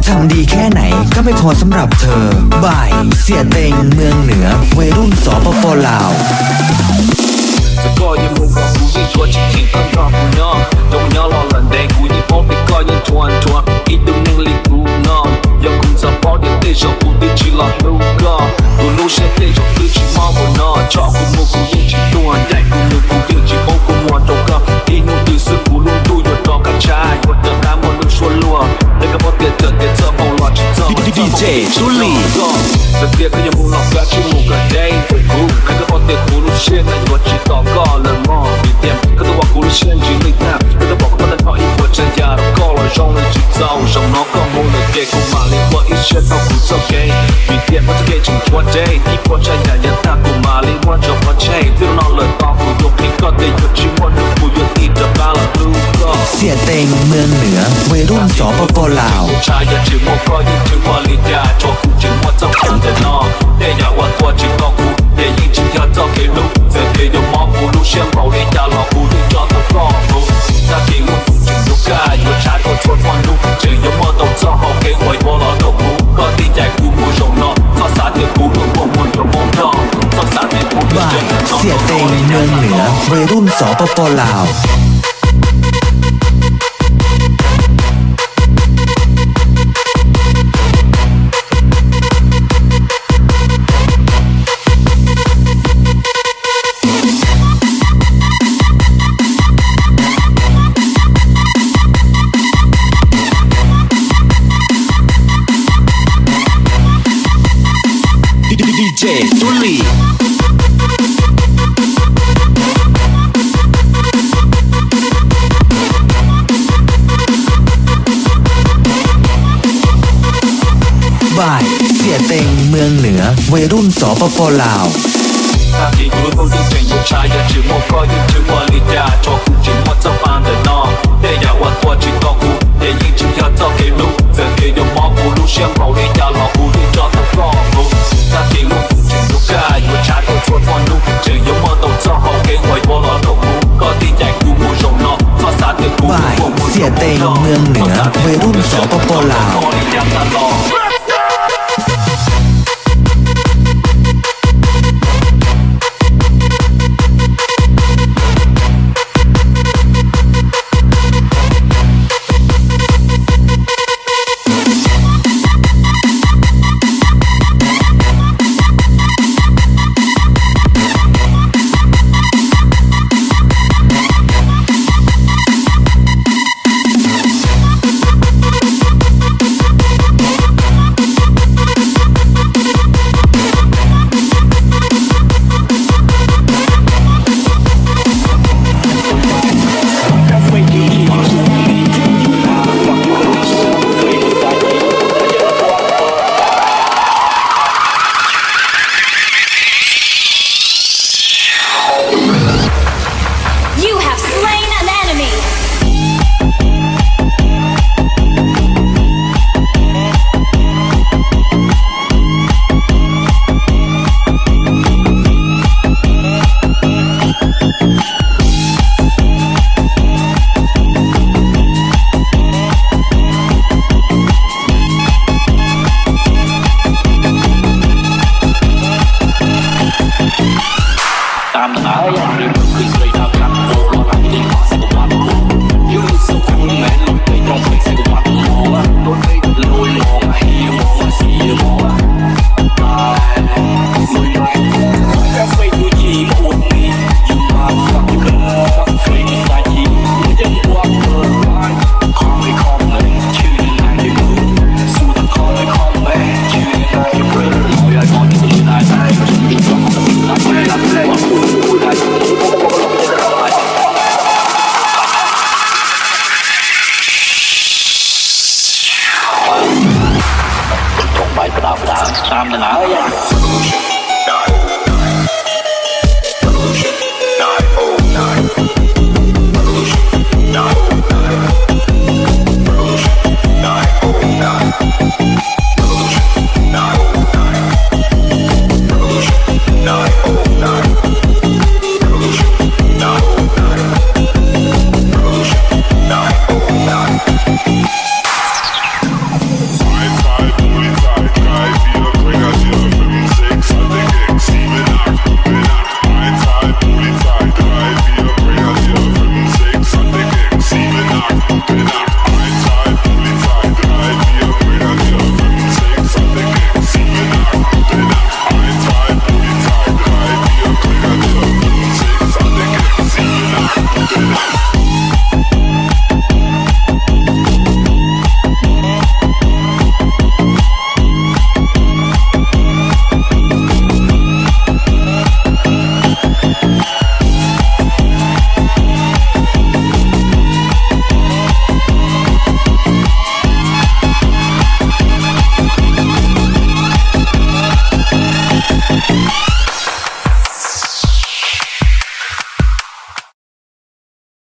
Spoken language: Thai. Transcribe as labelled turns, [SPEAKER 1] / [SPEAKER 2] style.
[SPEAKER 1] ทำดีแค่ไหนก็ไม่พอสำหรับเธอบ่ายเสียเต็งเมืองเหนือวัยรุ่นสปป.ลาว
[SPEAKER 2] 这个也不管故意说起挺看到不呢，都不要老人的故意跑的个人转转，一都能力不呢，要工作跑的对手不得起了路个，不路线对手对起毛不呢，照顾木故意起端，带顾木故意起包顾莫周个，一努力是不路都有到个差，我的俺们都说路，那个跑的这的这跑了去这。DJ 朱莉，这别个也不老个去木个 day， 那个跑的不路线那我知道个了嘛，一点可都往古路线去里看，那个跑个跑的跑一波真呀都够了，让人去找上那个梦的给กูมาเลยว่า一切都不走给，一点我จะ给ถึงตัว day， ที่พอใจอย่าอย่าตากูมาเลยว่าจะพอใจที่เราเลยต่อกูยกให้ก็ได้ยกชิมว่าดูกูยกที่จะบ้าละลูกก็
[SPEAKER 1] เสียเต็งเมืองเหนือวัยรุ่นสปป.ลาว
[SPEAKER 2] ชายอย่าถึงว่าก็ยิ่งถึงว่าลีดาโชว์กูถึงว่าเจ้าของแต่นอได้อย่าว่าตัวจริงก็กูได้ยิ่งถึงอย่าเจ้า给路这给有毛不路线跑的呀老不的找到高路他给我不仅有盖有查过错错路只有么都做好给我我老都不个地在กู不容纳他啥的不能我我有梦到他啥的不能
[SPEAKER 1] บ่ายเสียเต็งเมืองเหนือวัยรุ่นสปป.ลาว
[SPEAKER 2] DJ 朱莉。
[SPEAKER 1] บ่ายเสียเต็งเมืองเหนือวัยรุ่นสปป.ลาว
[SPEAKER 2] 他给我不定真有差也只莫个也只莫离家照顾只莫早班的呢得要我多去照顾得一直要早给路这给有毛不路线跑的呀老不的找到高路他给我不仅有盖有差都错错路只有么都做好给我我老都不个地在กู不容纳他啥的不
[SPEAKER 1] บ่ายเสียเต็งเมืองเหนือวัยรุ่นสปป.ลาว
[SPEAKER 2] ตามนะ